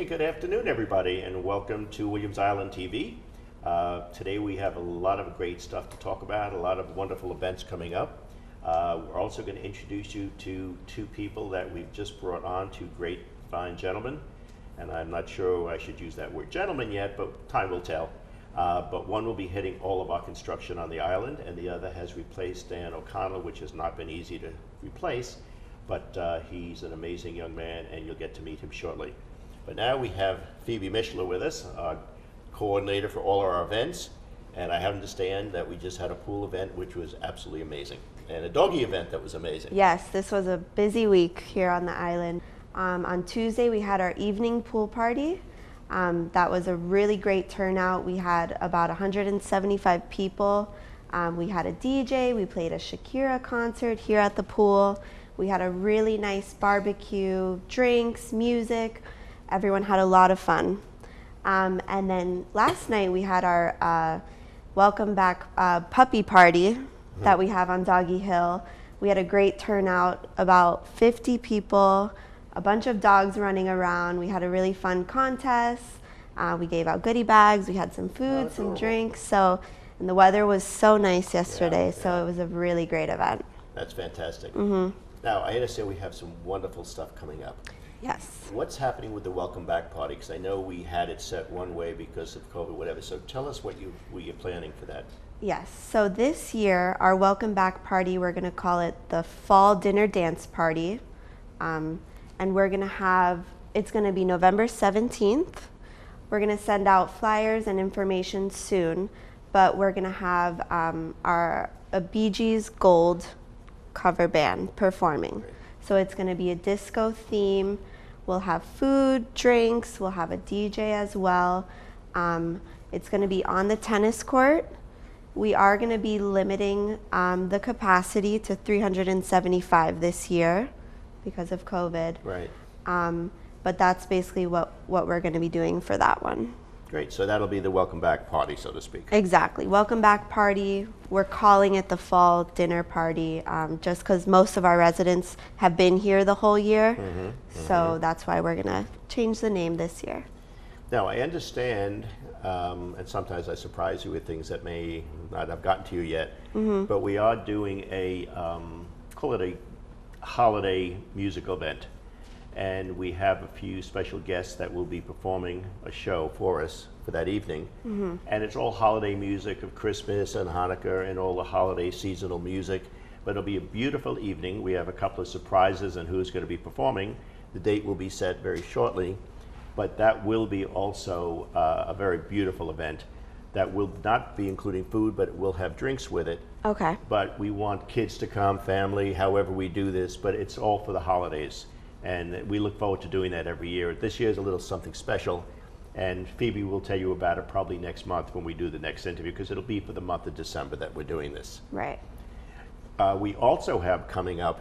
good afternoon, everybody, and welcome to Williams Island TV. Today we have a lot of great stuff to talk about, a lot of wonderful events coming up. We're also going to introduce you to two people that we've just brought on, two great, fine gentlemen. And I'm not sure I should use that word gentleman yet, but time will tell. But one will be heading all of our construction on the island, and the other has replaced Dan O'Connell, which has not been easy to replace. But he's an amazing young man, and you'll get to meet him shortly. But now we have Pheobe Mishler with us, our coordinator for all our events. And I understand that we just had a pool event, which was absolutely amazing, and a doggy event that was amazing. Yes, this was a busy week here on the island. On Tuesday, we had our evening pool party. That was a really great turnout. We had about 175 people. We had a DJ. We played a Shakira concert here at the pool. We had a really nice barbecue, drinks, music. Everyone had a lot of fun. And then last night we had our welcome back puppy party that we have on Doggy Hill. We had a great turnout, about 50 people, a bunch of dogs running around. We had a really fun contest. We gave out goodie bags. We had some food, some drinks. And the weather was so nice yesterday, so it was a really great event. That's fantastic. Now, I understand we have some wonderful stuff coming up. Yes. What's happening with the welcome back party? Because I know we had it set one way because of COVID, whatever. So tell us what you're planning for that. Yes. So this year, our welcome back party, we're going to call it the Fall Dinner Dance Party. And we're going to have, it's going to be November 17th. We're going to send out flyers and information soon, but we're going to have a Bee Gees Gold cover band performing. Great. So it's going to be a disco theme. We'll have food, drinks. We'll have a DJ as well. It's going to be on the tennis court. We are going to be limiting the capacity to 375 this year because of COVID. Right. But that's basically what we're going to be doing for that one. Great. So that'll be the welcome back party, so to speak. Exactly. Welcome back party. We're calling it the Fall Dinner Party just because most of our residents have been here the whole year. So that's why we're going to change the name this year. Now, I understand, and sometimes I surprise you with things that may not have gotten to you yet, but we are doing call it a holiday musical event. And we have a few special guests that will be performing a show for us for that evening. And it's all holiday music of Christmas and Hanukkah and all the holiday seasonal music. But it'll be a beautiful evening. We have a couple of surprises on who's going to be performing. The date will be set very shortly. But that will be also a very beautiful event that will not be including food, but it will have drinks with it. Okay. But we want kids to come, family, however we do this, but it's all for the holidays. And we look forward to doing that every year. This year is a little something special, and Phoebe will tell you about it probably next month when we do the next interview, because it'll be for the month of December that we're doing this. Right. We also have coming up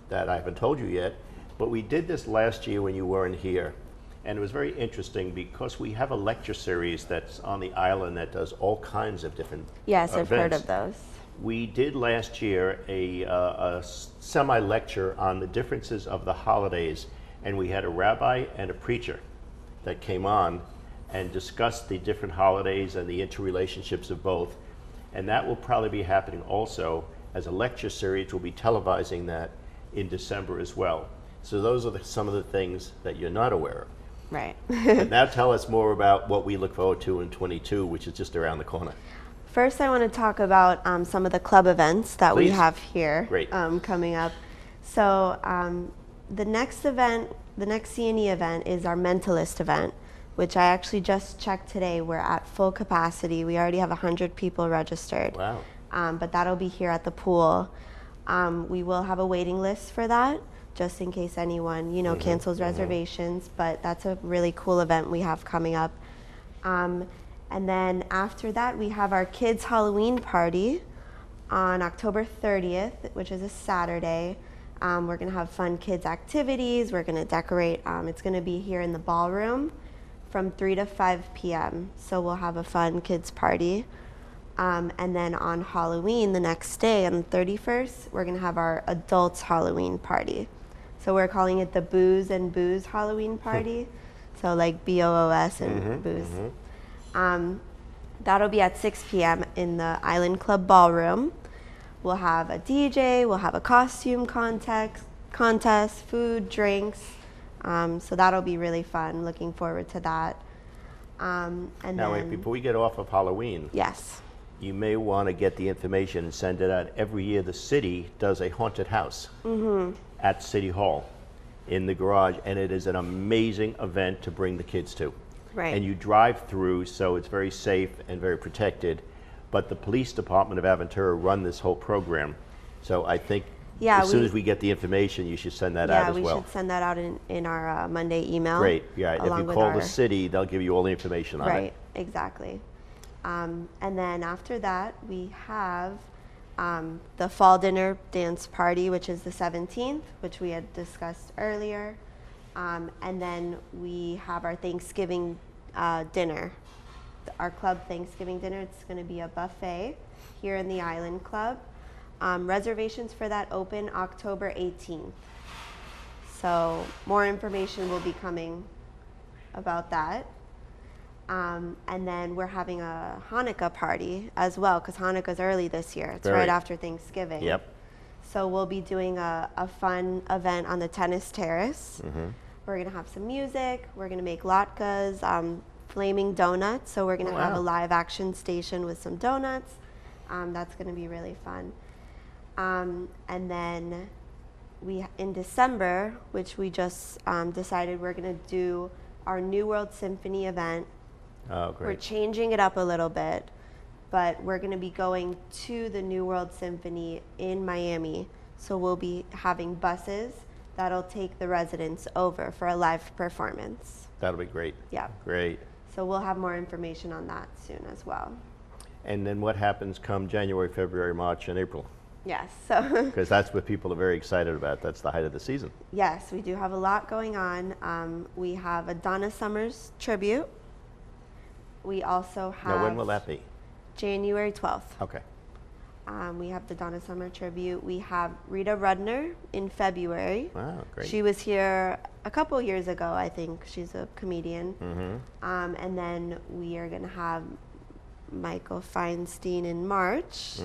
that I haven't told you yet, but we did this last year when you weren't here, and it was very interesting because we have a lecture series that's on the island that does all kinds of different Yes, events. I've heard of those. We did last year a semi-lecture on the differences of the holidays, and we had a rabbi and a preacher that came on and discussed the different holidays and the interrelationships of both. And that will probably be happening also as a lecture series. We'll be televising that in December as well. So those are some of the things that you're not aware of. Right. But now tell us more about what we look forward to in 22, which is just around the corner. First, I want to talk about some of the club events that we have here coming up. So the next event, the next C&E event is our Mentalist event, which I actually just checked today. We're at full capacity. We already have 100 people registered. Wow. But that'll be here at the pool. We will have a waiting list for that, just in case anyone, cancels reservations. But that's a really cool event we have coming up. And then after that, we have our kids' Halloween party on October 30th, which is a Saturday. We're going to have fun kids' activities. We're going to decorate. It's going to be here in the ballroom from 3 to 5 p.m. So we'll have a fun kids' party. And then on Halloween, the next day, on the 31st, we're going to have our adults Halloween party. So we're calling it the Booze and Booze Halloween party. So like BOOS and booze. That'll be at 6 p.m. in the Island Club Ballroom. We'll have a DJ, we'll have a costume contest, food, drinks. So that'll be really fun. Looking forward to that. And Now, wait, before we get off of Halloween, yes. you may want to get the information and send it out. Every year the city does a haunted house at City Hall in the garage, and it is an amazing event to bring the kids to. Right. And you drive through, so it's very safe and very protected. But the police department of Aventura run this whole program. So I think as soon as we get the information, you should send that out as well. Yeah, we should send that out in our Monday email. Great, yeah. If you call the city, they'll give you all the information on it. Right, exactly. And then after that, we have the fall dinner dance party, which is the 17th, which we had discussed earlier. And then we have our Thanksgiving dinner, our club Thanksgiving dinner. It's going to be a buffet here in the Island Club. Reservations for that open October 18th. So more information will be coming about that. And then we're having a Hanukkah party as well, because Hanukkah's early this year. It's right after Thanksgiving. Yep. So we'll be doing a fun event on the tennis terrace. We're going to have some music. We're going to make latkes, flaming donuts. So we're going to have a live action station with some donuts. That's going to be really fun. And then in December, which we just decided we're going to do our New World Symphony event. Oh, great. We're changing it up a little bit, but we're going to be going to the New World Symphony in Miami. So we'll be having buses that'll take the residents over for a live performance. That'll be great. Yeah. Great. So we'll have more information on that soon as well. And then what happens come January, February, March, and April? Yes. So Because that's what people are very excited about. That's the height of the season. yes, we do have a lot going on. We have a Donna Summers tribute. We also have... Now, when will that be? January 12th. Okay. We have the Donna Summer tribute. We have Rita Rudner in February. Wow, great. She was here a couple years ago, I think. She's a comedian. And then we are going to have Michael Feinstein in March,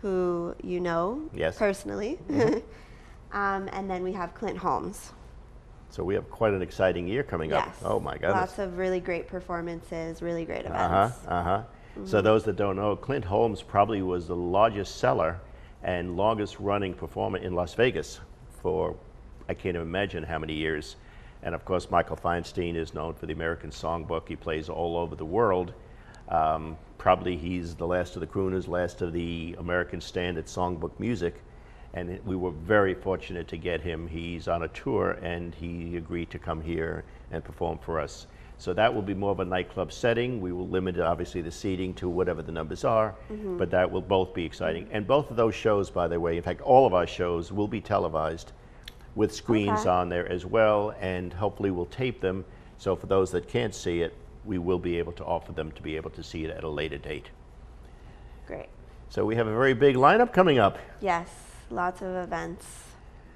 who you know personally. And then we have Clint Holmes. So we have quite an exciting year coming up. Yes. Oh, my goodness. Lots of really great performances, really great events. So those that don't know, Clint Holmes probably was the largest seller and longest running performer in Las Vegas for, I can't even imagine how many years. And of course, Michael Feinstein is known for the American Songbook. He plays all over the world. Probably he's the last of the crooners, last of the American standard songbook music. And we were very fortunate to get him. He's on a tour and he agreed to come here and perform for us. So that will be more of a nightclub setting. We will limit, obviously, the seating to whatever the numbers are, but that will both be exciting. And both of those shows, by the way, in fact, all of our shows will be televised with screens on there as well, and hopefully we'll tape them. So for those that can't see it, we will be able to offer them to be able to see it at a later date. Great. So we have a very big lineup coming up. Yes, lots of events.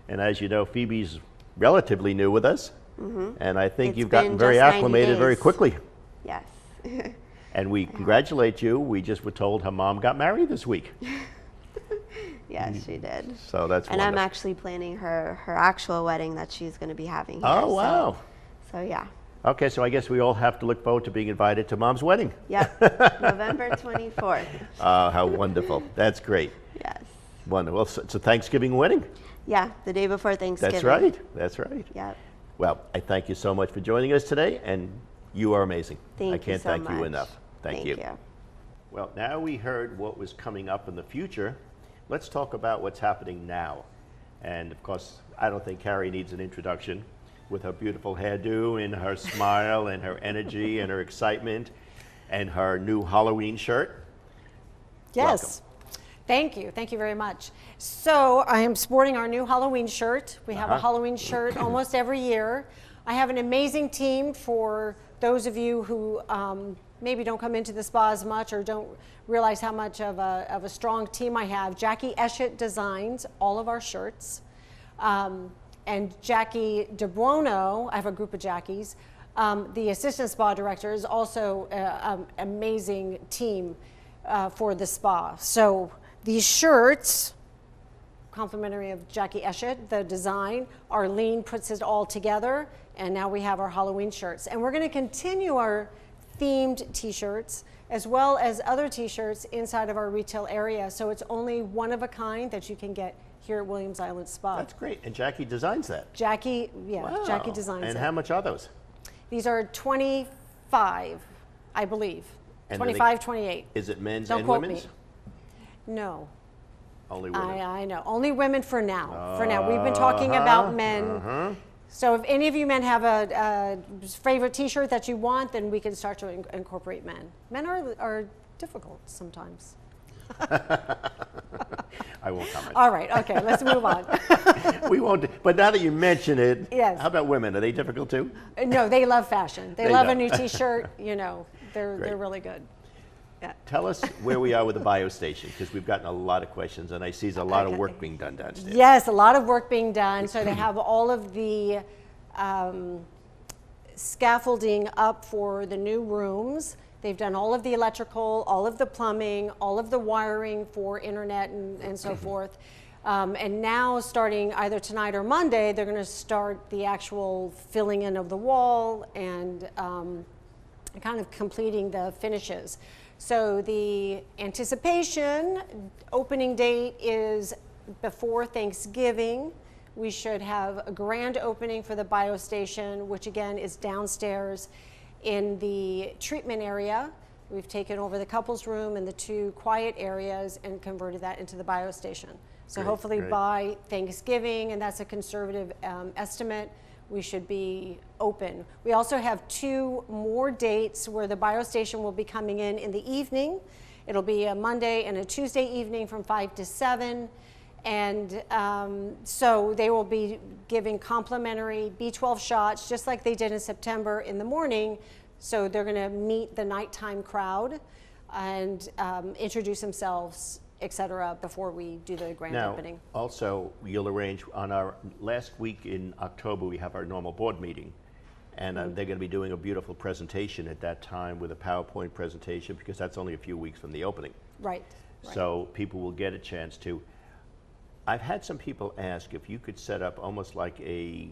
And as you know, Phoebe's relatively new with us. And I think you've gotten been very just 90 acclimated very days. quickly. Yes. And we congratulate you. We just were told her mom got married this week. Yes, she did. So that's And wonderful. I'm actually planning her actual wedding that she's going to be having here. Oh, wow. So yeah. Okay, so I guess we all have to look forward to being invited to Mom's wedding. Yep. November 24th. How wonderful. That's great. Yes. Wonderful. So it's a Thanksgiving wedding. Yeah, the day before Thanksgiving. That's right. That's right. Yep. Well, I thank you so much for joining us today, and you are amazing. Thank you I can't so thank you much. enough. Thank you. Well, now we heard what was coming up in the future. Let's talk about what's happening now. And of course, I don't think Karrie needs an introduction with her beautiful hairdo and her smile and her energy and her excitement and her new Halloween shirt. Yes. Welcome. Thank you. Thank you very much. So I am sporting our new Halloween shirt. We have a Halloween shirt almost every year. I have an amazing team for those of you who maybe don't come into the spa as much or don't realize how much of a strong team I have. Jackie Eschett designs all of our shirts. And Jackie DeBuono, I have a group of Jackies, The assistant spa director is also an amazing team for the spa. So these shirts, complimentary of Jackie Eschett, the design. Arlene puts it all together, and now we have our Halloween shirts. And we're going to continue our themed t-shirts as well as other t-shirts inside of our retail area. So it's only one of a kind that you can get here at Williams Island Spa. That's great. And Jackie designs that. Jackie, yeah, Wow. Jackie designs it. And how much are those? These are 25, I believe. And 25, 28. Is it men's Don't and quote women's? me. No. Only women. I know. Only women for now. For now. We've been talking about men. So if any of you men have a favorite t-shirt that you want, then we can start to incorporate men. Men are difficult sometimes. I won't comment. All right. Okay. Let's move on. We won't. But now that you mention it, Yes. how about women? Are they difficult too? No, they love fashion. They They love know. a new t-shirt. You know, they're Great. really good. Yeah. Tell us where we are with the bio station, because we've gotten a lot of questions, and I see there's a lot of Okay. work being done downstairs. Yes, a lot of work being done. So they have all of the scaffolding up for the new rooms. They've done all of the electrical, all of the plumbing, all of the wiring for internet and so forth. And now starting either tonight or Monday, they're going to start the actual filling in of the wall and kind of completing the finishes. So the anticipation opening date is before Thanksgiving. We should have a grand opening for the bio station, which again is downstairs in the treatment area. We've taken over the couples room and the two quiet areas and converted that into the bio station. So Great, hopefully great. by Thanksgiving, and that's a conservative estimate, we should be open. We also have 2 more dates where the bio station will be coming in the evening. It'll be a Monday and a Tuesday evening from 5 to 7. And so they will be giving complimentary B12 shots, just like they did in September in the morning. So they're going to meet the nighttime crowd and introduce themselves, et cetera, before we do the grand Now, opening. also, you'll arrange on our last week in October, we have our normal board meeting. And they're going to be doing a beautiful presentation at that time with a PowerPoint presentation, because that's only a few weeks from the opening. Right. So people will get a chance to. I've had some people ask if you could set up almost like a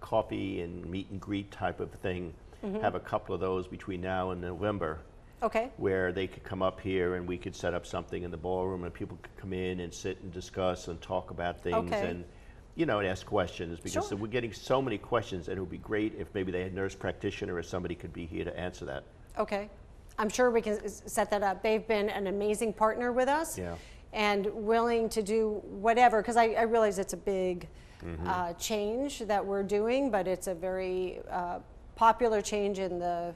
coffee and meet and greet type of thing, have a couple of those between now and November, Okay. where they could come up here and we could set up something in the ballroom and people could come in and sit and discuss and talk about things Okay. and, you know, and ask questions, because Sure. we're getting so many questions, and it would be great if maybe they had a nurse practitioner or somebody could be here to answer that. Okay. I'm sure we can set that up. They've been an amazing partner with us. Yeah. And willing to do whatever, because I realize it's a big change that we're doing, but it's a very popular change in the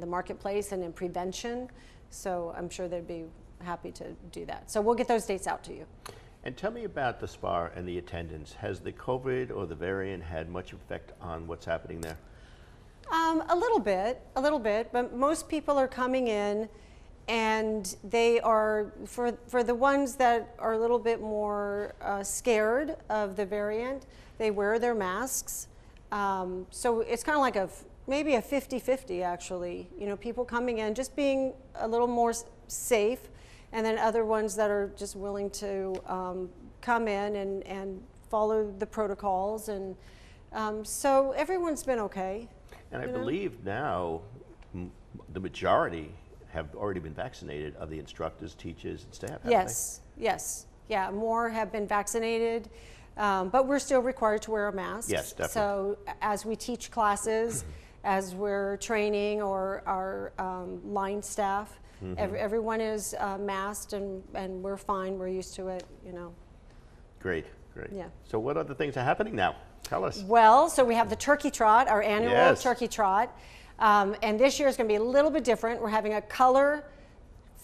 marketplace and in prevention. So I'm sure they'd be happy to do that. So we'll get those dates out to you. And tell me about the spa and the attendance. Has the COVID or the variant had much effect on what's happening there? A little bit, but most people are coming in, and they are, for the ones that are a little bit more scared of the variant, they wear their masks. So it's kind of like maybe a 50-50 actually. You know, people coming in just being a little more safe, and then other ones that are just willing to come in and follow the protocols. And so everyone's been okay. And I You know? believe now the majority have already been vaccinated of the instructors, teachers, and staff, haven't Yes, yes. Yeah, more have been vaccinated, but we're still required to wear a mask. Yes, definitely. So as we teach classes, as we're training or our line staff, everyone is masked, and we're fine. We're used to it, you know. they? Great, great. Yeah. So what other things are happening now? Tell us. Well, so we have the Turkey Trot, our annual Yes. Turkey Trot. And this year is going to be a little bit different. We're having a color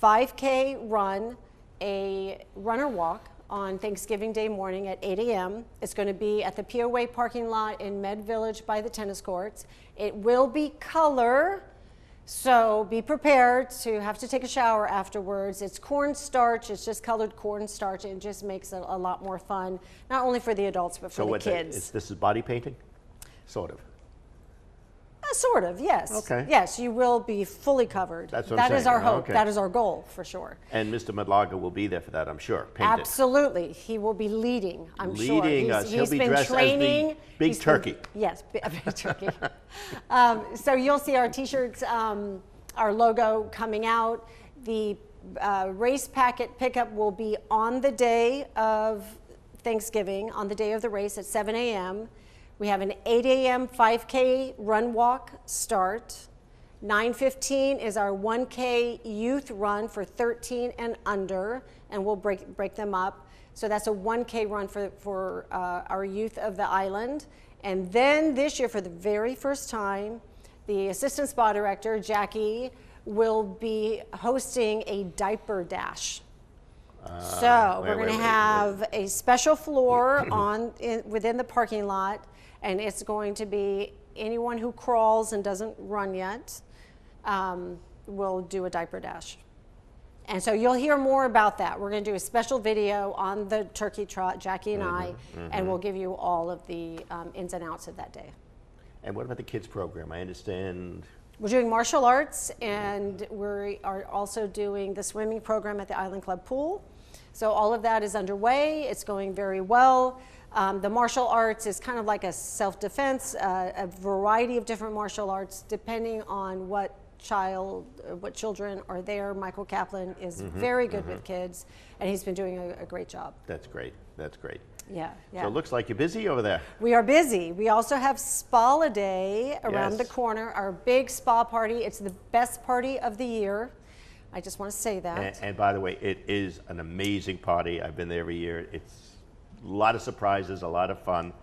5K run, a runner walk on Thanksgiving Day morning at 8 a.m. It's going to be at the Pheobe parking lot in Med Village by the tennis courts. It will be color, so be prepared to have to take a shower afterwards. It's cornstarch. It's just colored cornstarch. It just makes it a lot more fun, not only for the adults, but for the what's kids. this is body painting? Sort of. Sort of, yes. Okay. Yes, you will be fully covered. That's what I'm That is saying. our hope. Okay. That is our goal, for sure. And Mr. Matlaga will be there for that, I'm sure. Painted. Absolutely. He will be leading, I'm sure. Leading us. He'll He's be been dressed as the training. big He's turkey. Yes, a big turkey. So you'll see our T-shirts, our logo coming out. The race packet pickup will be on the day of Thanksgiving, on the day of the race at 7 a.m. We have an 8 a.m. 5K run walk start. 9:15 is our 1K youth run for 13 and under, and we'll break them up. So that's a 1K run for our youth of the island. And then this year, for the very first time, the assistant spa director, Jackie, will be hosting a diaper dash. So we're going to have a special floor within the parking lot, and it's going to be anyone who crawls and doesn't run yet will do a diaper dash. And so you'll hear more about that. We're going to do a special video on the turkey trot, Jackie and I, and we'll give you all of the ins and outs of that day. And what about the kids program? I understand. We're doing martial arts, and we are also doing the swimming program at the Island Club pool. So all of that is underway. It's going very well. The martial arts is kind of like a self-defense, a variety of different martial arts depending on what children are there. Michael Kaplan is very good with kids, and he's been doing a great job. That's great. That's great. Yeah, yeah. So it looks like you're busy over there. We are busy. We also have Spa Day around the Yes. corner, our big spa party. It's the best party of the year. I just want to say that. And by the way, it is an amazing party. I've been there every year. It's a lot of surprises, a lot of fun,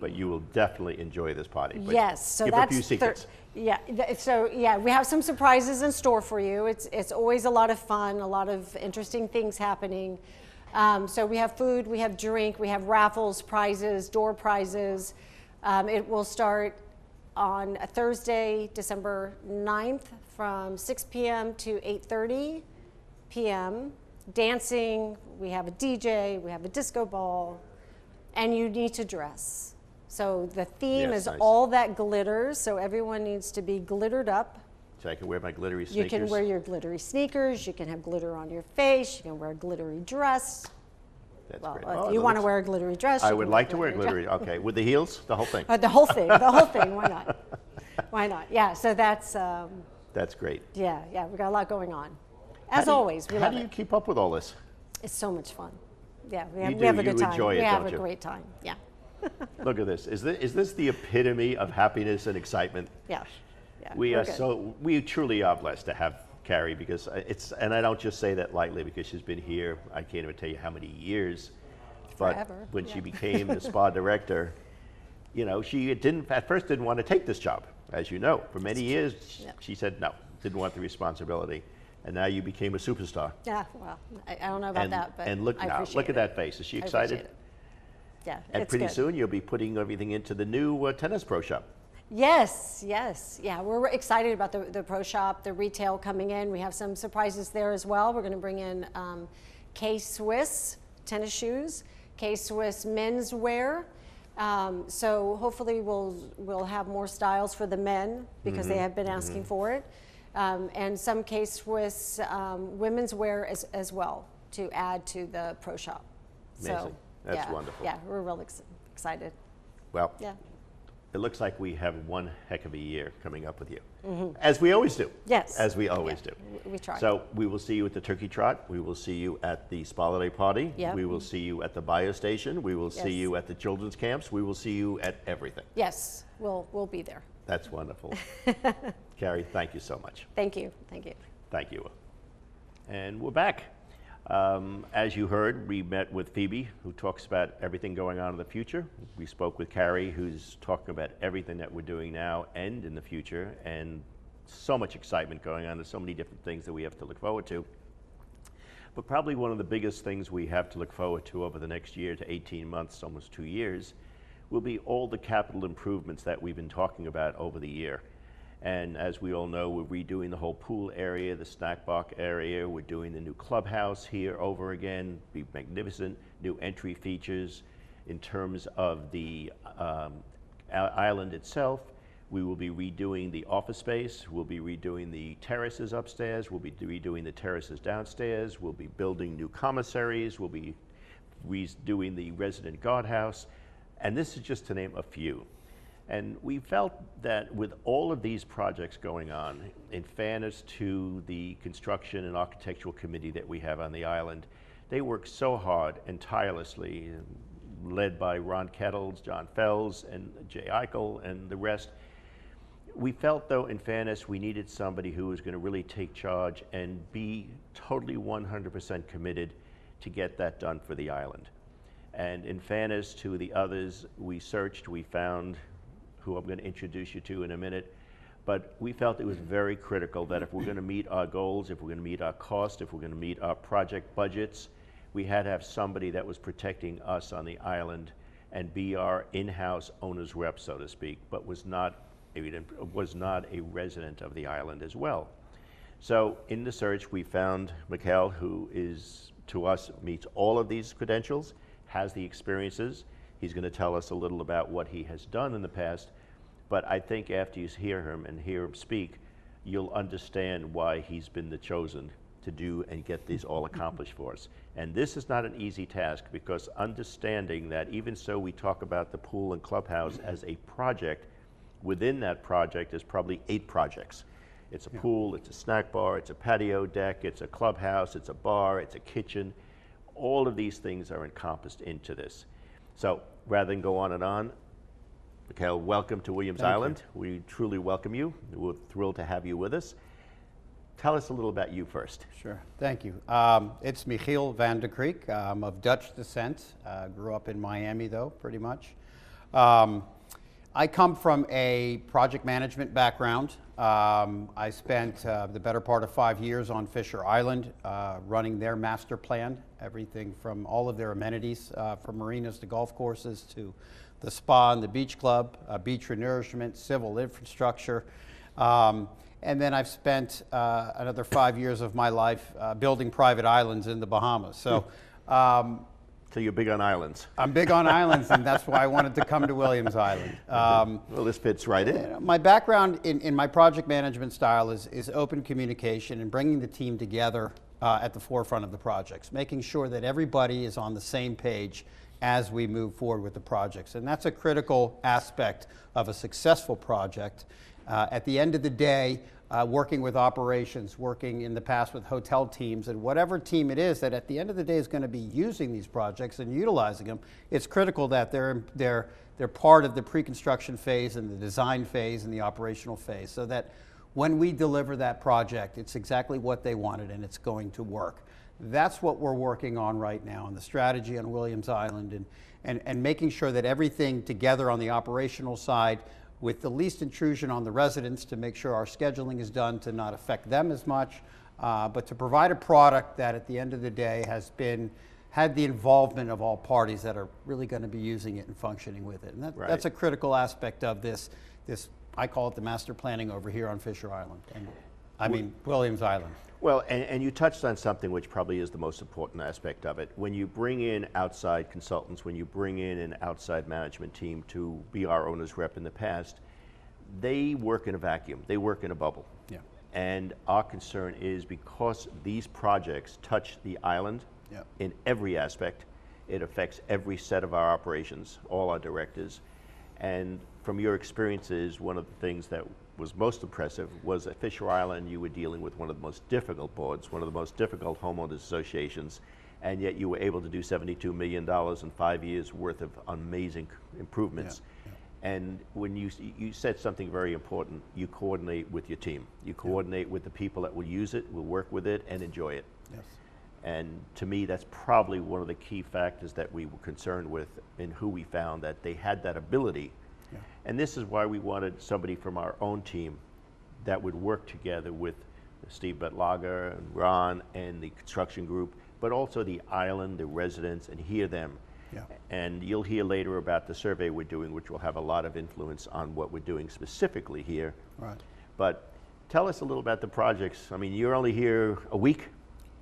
but you will definitely enjoy this party. But Yes, so give that's a few secrets. So we have some surprises in store for you. It's always a lot of fun, a lot of interesting things happening. So we have food, we have drink, we have raffles, prizes, door prizes. It will start on a Thursday, December 9th from 6 p.m. to 8:30 p.m. Dancing, we have a DJ, we have a disco ball, and you need to dress. So the theme Yes, is nice. all that glitters, so everyone needs to be glittered up. So I can wear my glittery You sneakers. can wear your glittery sneakers, you can have glitter on your face, you can wear a glittery dress. That's Well, great. if Oh, you that want to looks- wear a glittery dress, I you would can like to wear wear a glittery glittery. Okay, with the heels, the whole thing. the whole thing, why not? Why not? Yeah, so that's, That's great. yeah, we got a lot going on. As always, we How love do you it. keep up with all this? It's so much fun. Yeah, we You have, do, a you good time. enjoy it, we have don't a you? great time, yeah. Look at this. Is this the epitome of happiness and excitement? Yeah. We we're are good. we truly are blessed to have Karrie, because and I don't just say that lightly, because she's been here, I can't even tell you how many years. But Forever, when yeah. she became the spa director, she at first didn't want to take this job, as you know. For many years, Yeah. she said no, didn't want the responsibility. And now you became a superstar. Yeah, well, I don't know about that, but and look I now, appreciate look at it. that face. Is she I excited? appreciate it. Yeah, And it's pretty good. soon you'll be putting everything into the new tennis pro shop. Yes. Yeah, we're excited about the pro shop, the retail coming in. We have some surprises there as well. We're going to bring in K-Swiss tennis shoes, K-Swiss menswear. So hopefully we'll have more styles for the men, because they have been asking for it. And some K-Swiss women's wear as well to add to the pro shop. Amazing. So, That's yeah, wonderful. Yeah, we're real excited. Well, Yeah. it looks like we have one heck of a year coming up with you, as we always do. Yes. As we always Yeah, do. we try. So we will see you at the turkey trot. We will see you at the spa day party. Yep. We will see you at the bio station. We will see Yes. you at the children's camps. We will see you at everything. Yes, we'll be there. That's wonderful. Karrie, thank you so much. Thank you. Thank you. And we're back. As you heard, we met with Pheobe, who talks about everything going on in the future. We spoke with Karrie, who's talking about everything that we're doing now and in the future, and so much excitement going on. There's so many different things that we have to look forward to. But probably one of the biggest things we have to look forward to over the next year to 18 months, almost 2 years, will be all the capital improvements that we've been talking about over the year. And as we all know, we're redoing the whole pool area, the snack bar area. We're doing the new clubhouse here over again, be magnificent, new entry features in terms of the island itself. We will be redoing the office space. We'll be redoing the terraces upstairs. We'll be redoing the terraces downstairs. We'll be building new commissaries. We'll be redoing the resident guardhouse. And this is just to name a few. And we felt that with all of these projects going on, in fairness to the construction and architectural committee that we have on the island, they work so hard and tirelessly, led by Ron Kettles, John Fells, and Jay Eichel, and the rest. We felt, though, in fairness, we needed somebody who was going to really take charge and be totally 100% committed to get that done for the island. And in fairness to the others, we searched, we found who I'm going to introduce you to in a minute, but we felt it was very critical that if we're going to meet our goals, if we're going to meet our cost, if we're going to meet our project budgets, we had to have somebody that was protecting us on the island and be our in-house owner's rep, so to speak, but was not a resident of the island as well. So in the search, we found Mikhail, who is, to us, meets all of these credentials, has the experiences. He's going to tell us a little about what he has done in the past, but I think after you hear him and hear him speak, you'll understand why he's been the chosen to do and get these all accomplished for us. And this is not an easy task, because understanding that even so we talk about the pool and clubhouse as a project, within that project is probably 8 projects. It's a pool, it's a snack bar, it's a patio deck, it's a clubhouse, it's a bar, it's a kitchen. All of these things are encompassed into this. So rather than go on and on, Mikhail, welcome to Williams Island. We truly welcome you. We're thrilled to have you with us. Tell us a little about you first. Sure, thank you. It's Michiel van de Kriek. I'm of Dutch descent. Grew up in Miami, though, pretty much. I come from a project management background. I spent the better part of 5 years on Fisher Island running their master plan, everything from all of their amenities, from marinas to golf courses to the spa and the beach club, beach renourishment, civil infrastructure. And then I've spent another 5 years of my life building private islands in the Bahamas. So you're big on islands. I'm big on islands, and that's why I wanted to come to Williams Island. Well, this fits right in. My background in my project management style is open communication and bringing the team together at the forefront of the projects, making sure that everybody is on the same page as we move forward with the projects. And that's a critical aspect of a successful project. At the end of the day, working with operations, working in the past with hotel teams, and whatever team it is that at the end of the day is going to be using these projects and utilizing them, it's critical that they're part of the pre-construction phase and the design phase and the operational phase, so that when we deliver that project, it's exactly what they wanted and it's going to work. That's what we're working on right now in the strategy on Williams Island, and making sure that everything together on the operational side, with the least intrusion on the residents, to make sure our scheduling is done to not affect them as much, but to provide a product that at the end of the day had the involvement of all parties that are really going to be using it and functioning with it. And that's a critical aspect of this, I call it the master planning over here on Fisher Island. And I mean, Williams Island. Well, and you touched on something which probably is the most important aspect of it. When you bring in outside consultants, when you bring in an outside management team to be our owner's rep in the past, they work in a vacuum. They work in a bubble. Yeah. And our concern is, because these projects touch the island in every aspect, it affects every set of our operations, all our directors. And from your experiences, one of the things that was most impressive was at Fisher Island, you were dealing with one of the most difficult boards, one of the most difficult homeowners associations, and yet you were able to do $72 million in 5 years worth of amazing improvements. And when you said something very important, you coordinate with your team. You coordinate with the people that will use it, will work with it, and enjoy it. Yes. And to me, that's probably one of the key factors that we were concerned with in who we found, that they had that ability. And this is why we wanted somebody from our own team that would work together with Steve Matlaga and Ron and the construction group, but also the island, the residents, and hear them. And you'll hear later about the survey we're doing, which will have a lot of influence on what we're doing specifically here. Right. But tell us a little about the projects. I mean, you're only here a week?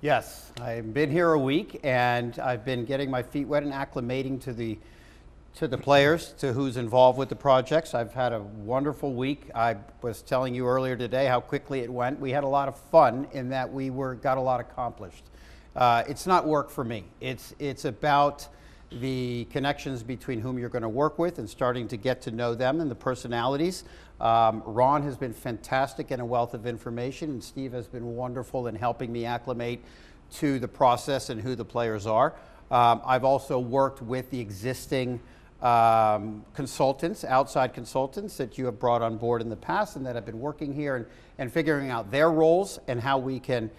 Yes, I've been here a week, and I've been getting my feet wet and acclimating to to the players, to who's involved with the projects. I've had a wonderful week. I was telling you earlier today how quickly it went. We had a lot of fun in that we got a lot accomplished. It's not work for me. It's about the connections between whom you're going to work with and starting to get to know them and the personalities. Ron has been fantastic and a wealth of information, and Steve has been wonderful in helping me acclimate to the process and who the players are. I've also worked with the existing consultants, outside consultants that you have brought on board in the past and that have been working here and figuring out their roles and how we can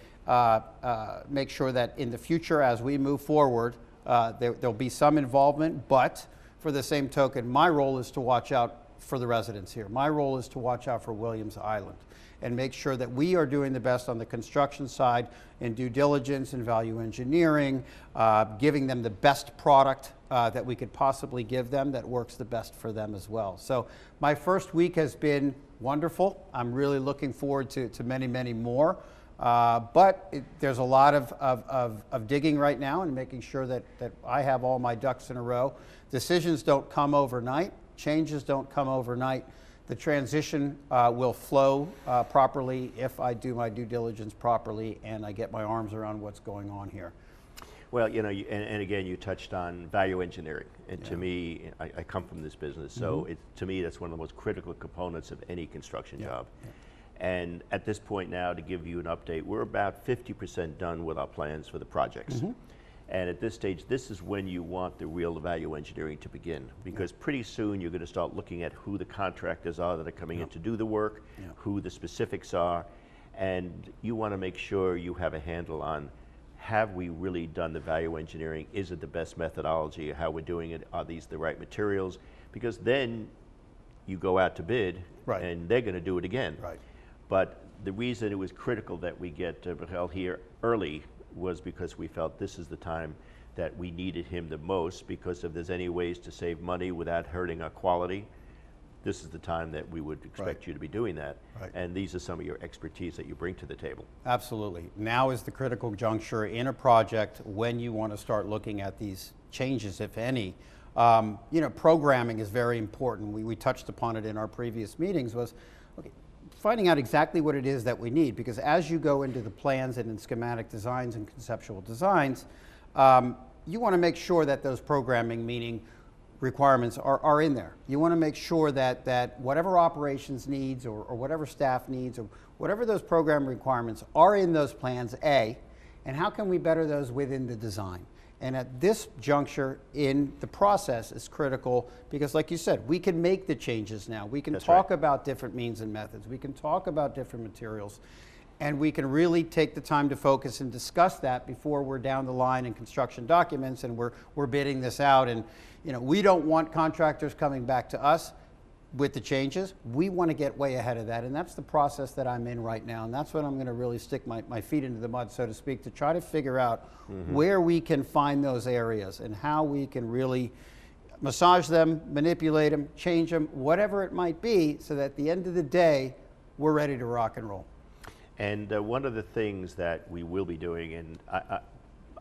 make sure that in the future as we move forward, there'll be some involvement, but for the same token, my role is to watch out for the residents here. My role is to watch out for Williams Island and make sure that we are doing the best on the construction side in due diligence and value engineering, giving them the best product that we could possibly give them that works the best for them as well. So my first week has been wonderful. I'm really looking forward to many, many more. But there's a lot of digging right now and making sure that I have all my ducks in a row. Decisions don't come overnight. Changes don't come overnight. The transition will flow properly if I do my due diligence properly and I get my arms around what's going on here. Well, you know, and again, you touched on value engineering. And to me, I come from this business, so to me, that's one of the most critical components of any construction job. And at this point now, to give you an update, we're about 50% done with our plans for the projects. And at this stage, this is when you want the real value engineering to begin, because pretty soon you're going to start looking at who the contractors are that are coming in to do the work, who the specifics are, and you want to make sure you have a handle on, have we really done the value engineering? Is it the best methodology? How we're doing it? Are these the right materials? Because then you go out to bid, and they're going to do it again. But the reason it was critical that we get Michael here early was because we felt this is the time that we needed him the most, because if there's any ways to save money without hurting our quality, this is the time that we would expect you to be doing that. And these are some of your expertise that you bring to the table. Absolutely. Now is the critical juncture in a project when you want to start looking at these changes, if any. You know, programming is very important. We touched upon it in our previous meetings, was finding out exactly what it is that we need, because as you go into the plans and in schematic designs and conceptual designs, you want to make sure that those programming, meaning requirements, are in there. You want to make sure that whatever operations needs or whatever staff needs or whatever those program requirements are in those plans, A, and how can we better those within the design. And at this juncture in the process is critical because, like you said, we can make the changes now. We can talk about different means and methods. We can talk about different materials. And we can really take the time to focus and discuss that before we're down the line in construction documents and we're bidding this out. And you know, we don't want contractors coming back to us with the changes. We want to get way ahead of that, and that's the process that I'm in right now, and that's what I'm going to really stick my feet into the mud, so to speak, to try to figure out where we can find those areas and how we can really massage them, manipulate them, change them, whatever it might be, so that at the end of the day, we're ready to rock and roll. And one of the things that we will be doing, and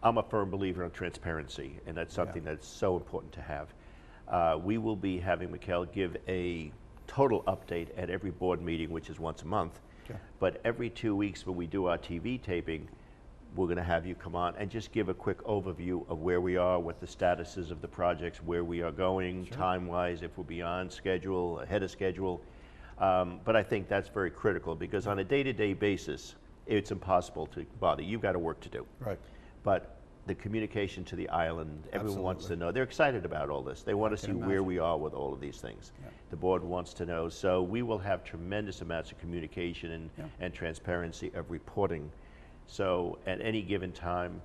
I'm a firm believer in transparency, and that's something that's so important to have. We will be having Mikhail give a total update at every board meeting, which is once a month. But every 2 weeks when we do our TV taping, we're going to have you come on and just give a quick overview of where we are, what the status is of the projects, where we are going, time-wise, if we're beyond schedule, ahead of schedule. But I think that's very critical because on a day-to-day basis, it's impossible to bother. You've got work to do. But the communication to the island, everyone wants to know. They're excited about all this. They want to see where we are with all of these things. The board wants to know. So we will have tremendous amounts of communication and transparency of reporting. So at any given time,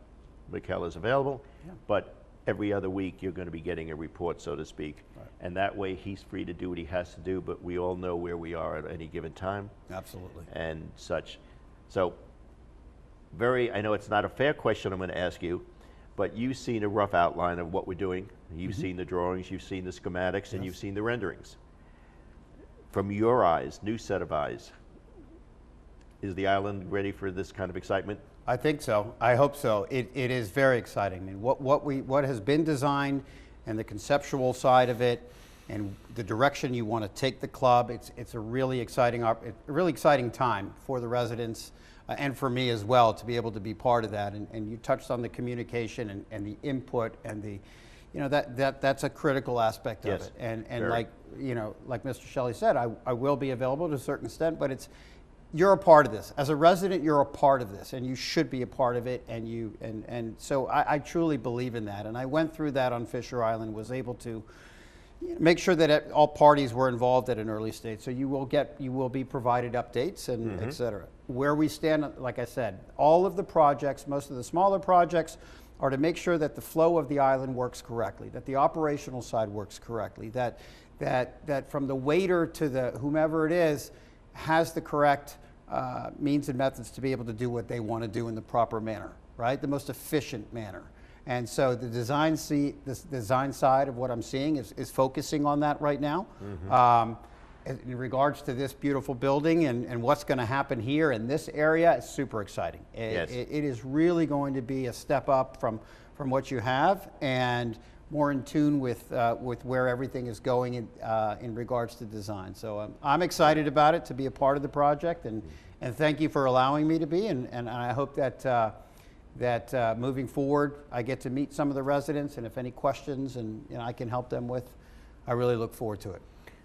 Mikhail is available, but every other week you're going to be getting a report, so to speak. And that way he's free to do what he has to do, but we all know where we are at any given time. And such. So I know it's not a fair question I'm going to ask you, but you've seen a rough outline of what we're doing. You've seen the drawings, you've seen the schematics, and you've seen the renderings. From your eyes, new set of eyes, is the island ready for this kind of excitement? I think so. I hope so. It is very exciting. I mean, what has been designed and the conceptual side of it and the direction you want to take the club. It's a really exciting time for the residents and for me as well to be able to be part of that. And you touched on the communication and the input and the, that's a critical aspect of it. And very. like Mr. Shelley said, I will be available to a certain extent, but you're a part of this. As a resident, you're a part of this, and you should be a part of it. And so I truly believe in that. And I went through that on Fisher Island, was able to make sure that all parties were involved at an early stage. So you will be provided updates and et cetera. Where we stand, like I said, all of the projects, most of the smaller projects, are to make sure that the flow of the island works correctly, that the operational side works correctly, that from the waiter to the whomever it is has the correct means and methods to be able to do what they want to do in the proper manner, right? The most efficient manner. And so the design side of what I'm seeing is focusing on that right now. In regards to this beautiful building and what's going to happen here in this area, it's super exciting. It is really going to be a step up from what you have and more in tune with where everything is going in regards to design. So I'm excited about it, to be a part of the project, and thank you for allowing me to be. And I hope that moving forward, I get to meet some of the residents, and if any questions and I can help them with, I really look forward to it.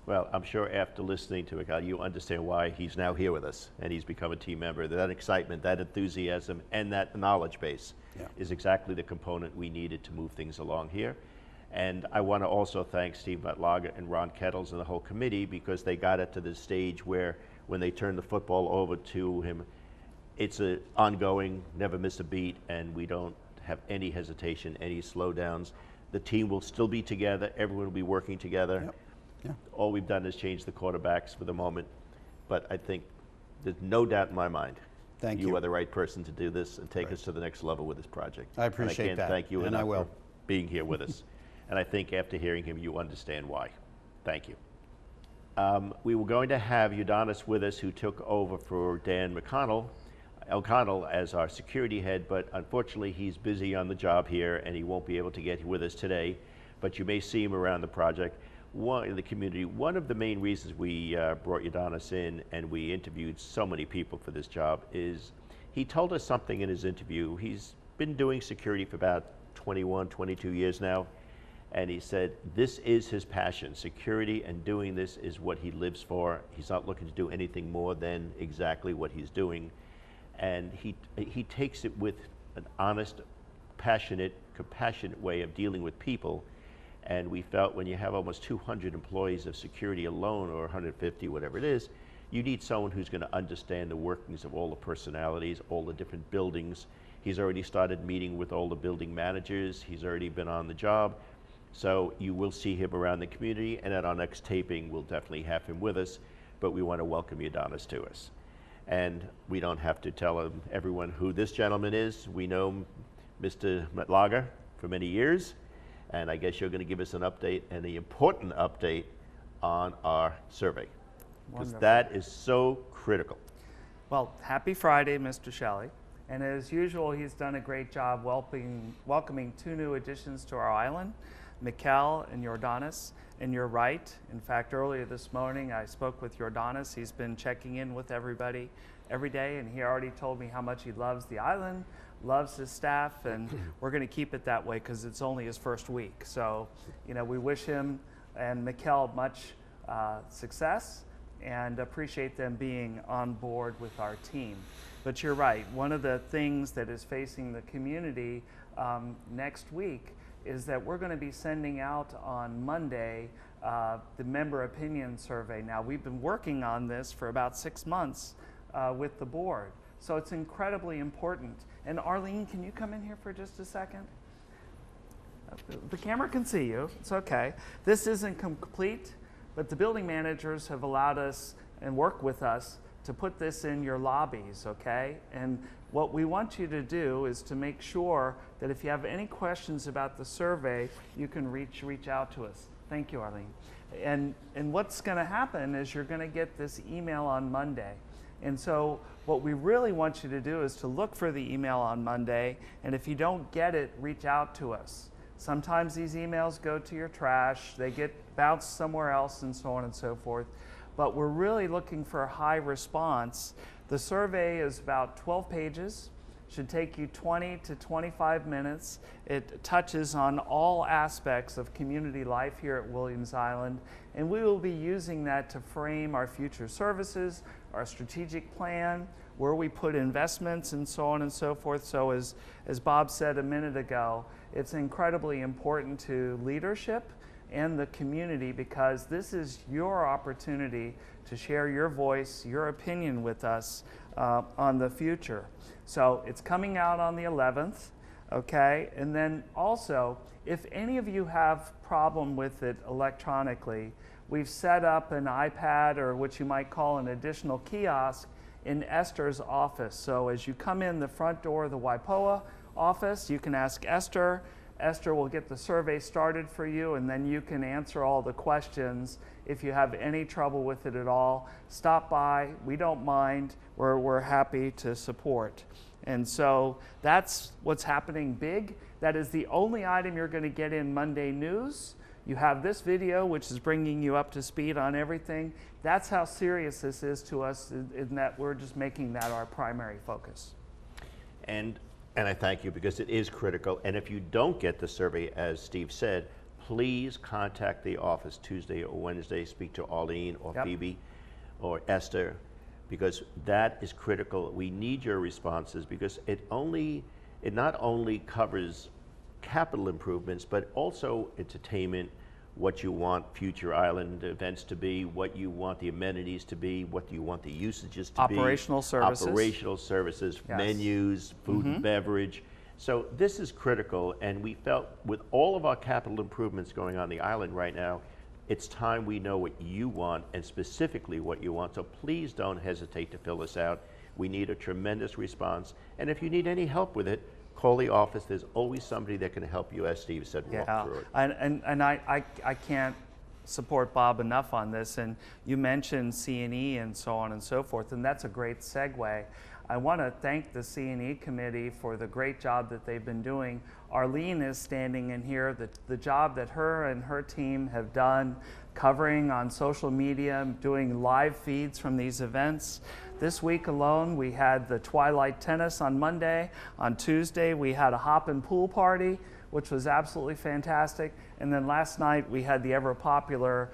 Well, I'm sure after listening to it, you understand why he's now here with us and he's become a team member. That excitement, that enthusiasm, and that knowledge base is exactly the component we needed to move things along here. And I want to also thank Steve Matlaga and Ron Kettles and the whole committee, because they got it to this stage where when they turned the football over to him, it's an ongoing, never miss a beat, and we don't have any hesitation, any slowdowns. The team will still be together. Everyone will be working together. Yep. Yeah. All we've done is change the quarterbacks for the moment, but I think there's no doubt in my mind Thank you. are the right person to do this and take us to the next level with this project. I appreciate and that. I can't thank you and enough I will. for being here with us. And I think after hearing him, you understand why. Thank you. We were going to have Udonis with us, who took over for Dan O'Connell as our security head, but unfortunately he's busy on the job here and he won't be able to get with us today, but you may see him around the project. In the community, one of the main reasons we brought Udonis in and we interviewed so many people for this job is he told us something in his interview. He's been doing security for about 21, 22 years now, and he said this is his passion. Security and doing this is what he lives for. He's not looking to do anything more than exactly what he's doing, and he takes it with an honest, passionate, compassionate way of dealing with people. And we felt when you have almost 200 employees of security alone, or 150, whatever it is, you need someone who's going to understand the workings of all the personalities, all the different buildings. He's already started meeting with all the building managers. He's already been on the job. So you will see him around the community, and at our next taping, we'll definitely have him with us, but we want to welcome Udonis to us. And we don't have to tell everyone who this gentleman is. We know Mr. Matlaga for many years. And I guess you're going to give us an update, and the important update on our survey, because that is so critical. Well, happy Friday, Mr. Shelley. And as usual, he's done a great job welcoming two new additions to our island, Mikkel and Udonis. And you're right. In fact, earlier this morning, I spoke with Udonis. He's been checking in with everybody every day, and he already told me how much he loves the island, loves his staff, and we're going to keep it that way because it's only his first week. So, we wish him and Mikkel much success and appreciate them being on board with our team. But you're right. One of the things that is facing the community next week is that we're going to be sending out on Monday the member opinion survey. Now, we've been working on this for about 6 months with the board. So it's incredibly important. And Arlene, can you come in here for just a second? The camera can see you. It's okay. This isn't complete, but the building managers have allowed us and worked with us to put this in your lobbies, okay? And what we want you to do is to make sure that if you have any questions about the survey, you can reach out to us. Thank you, Arlene. And what's going to happen is you're going to get this email on Monday. And so what we really want you to do is to look for the email on Monday, and if you don't get it, reach out to us. Sometimes these emails go to your trash, they get bounced somewhere else, and so on and so forth. But we're really looking for a high response. The survey is about 12 pages, should take you 20 to 25 minutes. It touches on all aspects of community life here at Williams Island, and we will be using that to frame our future services, our strategic plan, where we put investments, and so on and so forth. So as Bob said a minute ago, it's incredibly important to leadership and the community, because this is your opportunity to share your voice, your opinion with us on the future. So it's coming out on the 11th, okay? And then also, if any of you have problem with it electronically, we've set up an iPad, or what you might call an additional kiosk, in Esther's office. So as you come in the front door of the WIPOA office, you can ask Esther. Esther will get the survey started for you, and then you can answer all the questions. If you have any trouble with it at all, stop by. We don't mind. We're happy to support. And so that's what's happening big. That is the only item you're going to get in Monday news. You have this video, which is bringing you up to speed on everything. That's how serious this is to us, in that we're just making that our primary focus. And I thank you, because it is critical. And if you don't get the survey, as Steve said, please contact the office Tuesday or Wednesday. Speak to Arlene or Phoebe or Esther, because that is critical. We need your responses, because it not only covers capital improvements, but also entertainment, what you want future island events to be, what you want the amenities to be, what you want the usages to be. Operational services. Operational services, Yes. menus, food and beverage. So this is critical, and we felt with all of our capital improvements going on the island right now, it's time we know what you want, and specifically what you want. So please don't hesitate to fill this out. We need a tremendous response. And if you need any help with it, call the office. There's always somebody that can help you, as Steve said, walk through it. And I can't support Bob enough on this. And you mentioned C&E and so on and so forth, and that's a great segue. I want to thank the C&E committee for the great job that they've been doing. Arlene is standing in here, the job that her and her team have done, covering on social media, doing live feeds from these events. This week alone, we had the Twilight Tennis on Monday. On Tuesday, we had a hop and pool party, which was absolutely fantastic. And then last night, we had the ever popular,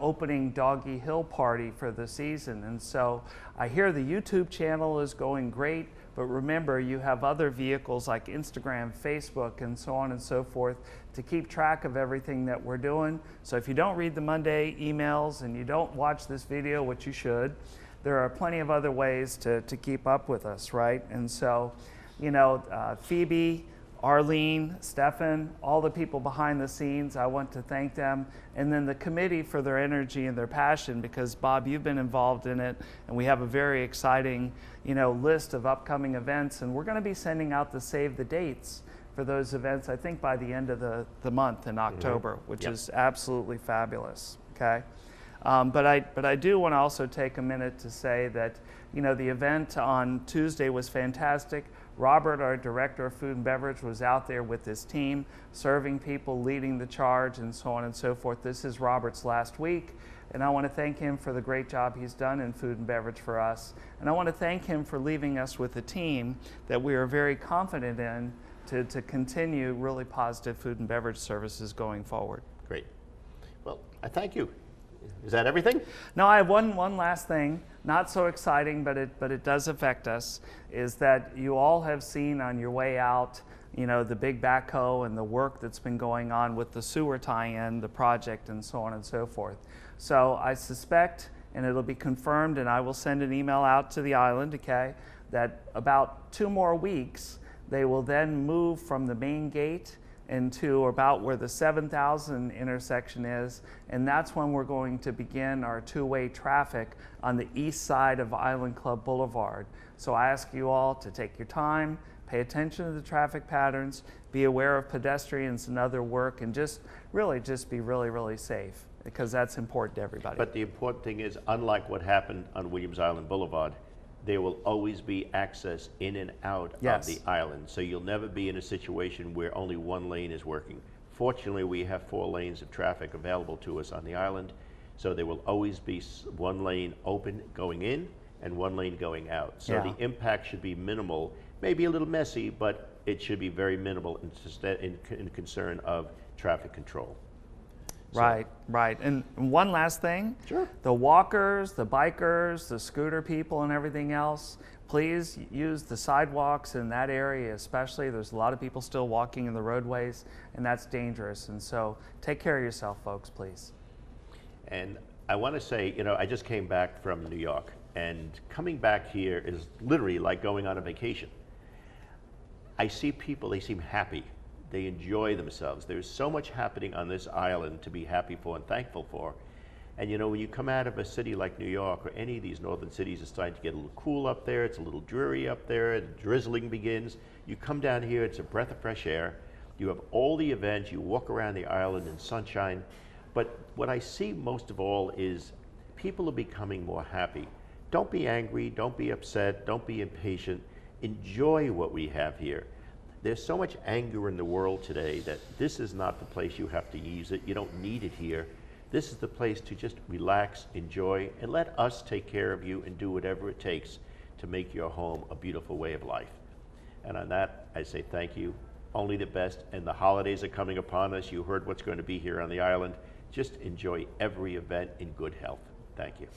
opening Doggy Hill party for the season. And so I hear the YouTube channel is going great, but remember, you have other vehicles like Instagram, Facebook, and so on and so forth to keep track of everything that we're doing. So if you don't read the Monday emails and you don't watch this video, which you should, there are plenty of other ways to keep up with us, right? And so, Phoebe, Arlene, Stefan, all the people behind the scenes, I want to thank them. And then the committee for their energy and their passion, because Bob, you've been involved in it, and we have a very exciting, list of upcoming events, and we're going to be sending out the save the dates for those events, I think by the end of the month in October, which is absolutely fabulous, okay? But I do want to also take a minute to say that, the event on Tuesday was fantastic. Robert, our director of food and beverage, was out there with his team, serving people, leading the charge, and so on and so forth. This is Robert's last week, and I want to thank him for the great job he's done in food and beverage for us. And I want to thank him for leaving us with a team that we are very confident in to continue really positive food and beverage services going forward. Great. Well, I thank you. Is that everything? No, I have one last thing, not so exciting, but it does affect us, is that you all have seen on your way out, the big backhoe and the work that's been going on with the sewer tie-in, the project, and so on and so forth. So I suspect, and it'll be confirmed, and I will send an email out to the island, okay, that about 2 more weeks, they will then move from the main gate into about where the 7,000 intersection is, and that's when we're going to begin our 2-way traffic on the east side of Island Club Boulevard. So I ask you all to take your time, pay attention to the traffic patterns, be aware of pedestrians and other work, and just be really, really safe, because that's important to everybody. But the important thing is, unlike what happened on Williams Island Boulevard, there will always be access in and out of the island. So you'll never be in a situation where only one lane is working. Fortunately, we have 4 lanes of traffic available to us on the island, so there will always be one lane open going in and one lane going out. So Yeah. the impact should be minimal, maybe a little messy, but it should be very minimal in concern of traffic control. So- Right, right. And one last thing. Sure. The walkers, the bikers, the scooter people and everything else, please use the sidewalks in that area especially. There's a lot of people still walking in the roadways, and that's dangerous. And so take care of yourself, folks, please. And I want to say, you know, I just came back from New York, and coming back here is literally like going on a vacation. I see people, they seem happy. They enjoy themselves. There's so much happening on this island to be happy for and thankful for. And you know, when you come out of a city like New York or any of these northern cities, it's starting to get a little cool up there, it's a little dreary up there, the drizzling begins. You come down here, it's a breath of fresh air. You have all the events, you walk around the island in sunshine. But what I see most of all is people are becoming more happy. Don't be angry, don't be upset, don't be impatient. Enjoy what we have here. There's so much anger in the world today that this is not the place you have to use it. You don't need it here. This is the place to just relax, enjoy, and let us take care of you and do whatever it takes to make your home a beautiful way of life. And on that, I say thank you. Only the best. And the holidays are coming upon us. You heard what's going to be here on the island. Just enjoy every event in good health. Thank you.